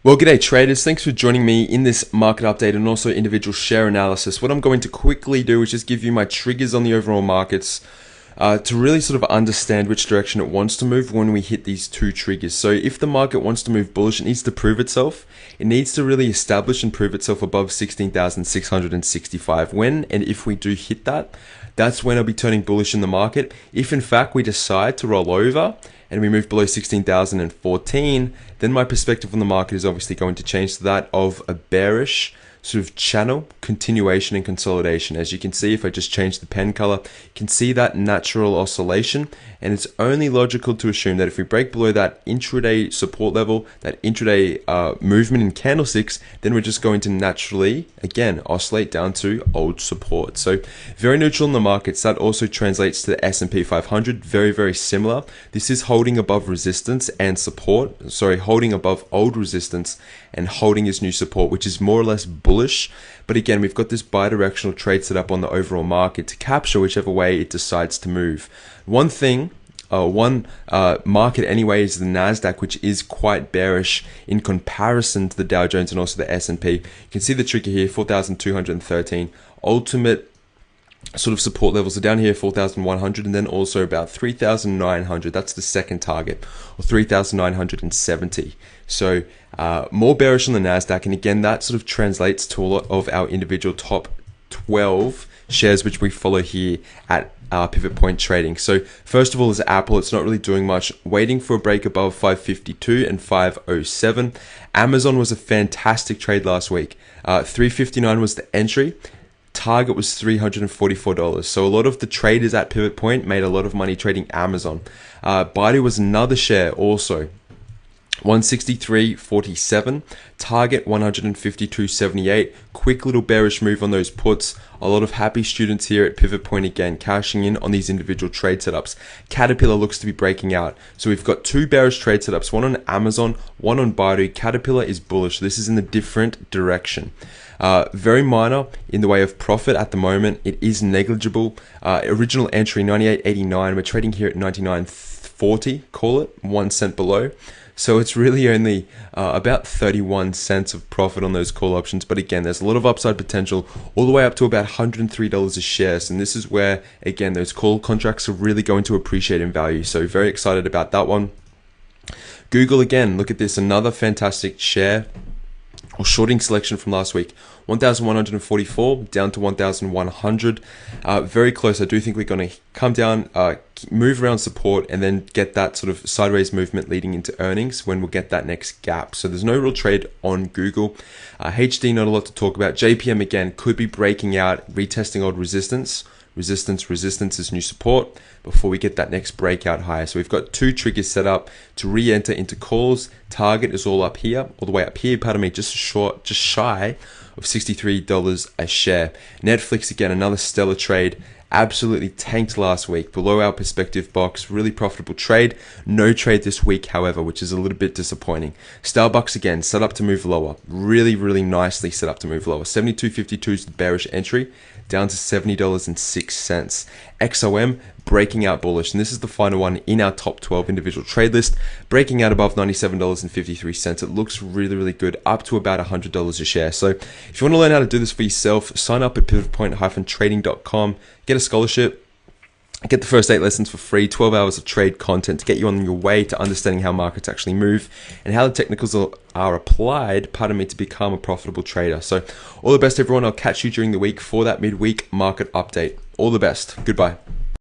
Well, g'day traders. Thanks for joining me in this market update and also individual share analysis. What I'm going to quickly do is just give you my triggers on the overall markets to really sort of understand which direction it wants to move when we hit these two triggers. So if the market wants to move bullish, it needs to prove itself. It needs to really establish and prove itself above 16,665. When and if we do hit that, that's when I'll be turning bullish in the market. If in fact we decide to roll over and we move below 16,014, then my perspective on the market is obviously going to change to that of a bearish sort of channel continuation and consolidation. As you can see, if I just change the pen color, you can see that natural oscillation, and it's only logical to assume that if we break below that intraday support level, that intraday movement in candlesticks, then we're just going to naturally again oscillate down to old support. So very neutral in the markets. That also translates to the S&P 500. Very similar. This is holding above resistance and support, holding above old resistance and holding as new support, which is more or less bullish. But again, we've got this bi-directional trade set up on the overall market to capture whichever way it decides to move. One market anyway is the Nasdaq, which is quite bearish in comparison to the Dow Jones and also the S&P. You can see the trigger here, 4,213. Ultimate sort of support levels are down here, 4,100, and then also about 3,900. That's the second target, or 3,970. So more bearish on the Nasdaq, and again that sort of translates to a lot of our individual top 12 shares which we follow here at our pivot point trading. So first of all is Apple. It's not really doing much, waiting for a break above 552 and 507. Amazon was a fantastic trade last week. 359 was the entry. Target was $344. So a lot of the traders at pivot point made a lot of money trading Amazon. Baidu was another share also, 163.47, target 152.78. Quick little bearish move on those puts. A lot of happy students here at pivot point again, cashing in on these individual trade setups. Caterpillar looks to be breaking out. So we've got two bearish trade setups, one on Amazon, one on Baidu. Caterpillar is bullish. This is in a different direction. Very minor in the way of profit at the moment. It is negligible. Original entry 98.89. We're trading here at 99.40. Call it 1 cent below. So it's really only about 31 cents of profit on those call options. But again, there's a lot of upside potential all the way up to about $103 a share. And this is where, again, those call contracts are really going to appreciate in value. So very excited about that one. Google, again, look at this. Another fantastic share or shorting selection from last week. 1,144 down to 1,100. Very close. I do think we're going to come down, move around support, and then get that sort of sideways movement leading into earnings when we'll get that next gap. So there's no real trade on Google. HD, not a lot to talk about. JPM, again, could be breaking out, retesting old resistance. Resistance is new support before we get that next breakout higher. So we've got two triggers set up to re-enter into calls. Target is all up here, all the way up here, just shy of $63 a share. Netflix, again, another stellar trade. Absolutely tanked last week, below our perspective box. Really profitable trade. No trade this week, however, which is a little bit disappointing. Starbucks, again, set up to move lower. Really nicely set up to move lower. 72.52 is the bearish entry, down to $70.06. XOM breaking out bullish, and this is the final one in our top 12 individual trade list, breaking out above $97.53. It looks really good, up to about $100 a share. So if you want to learn how to do this for yourself, sign up at pivotpoint-trading.com, get a scholarship, get the first 8 lessons for free, 12 hours of trade content to get you on your way to understanding how markets actually move and how the technicals are applied, to become a profitable trader. So all the best, everyone. I'll catch you during the week for that midweek market update. All the best. Goodbye.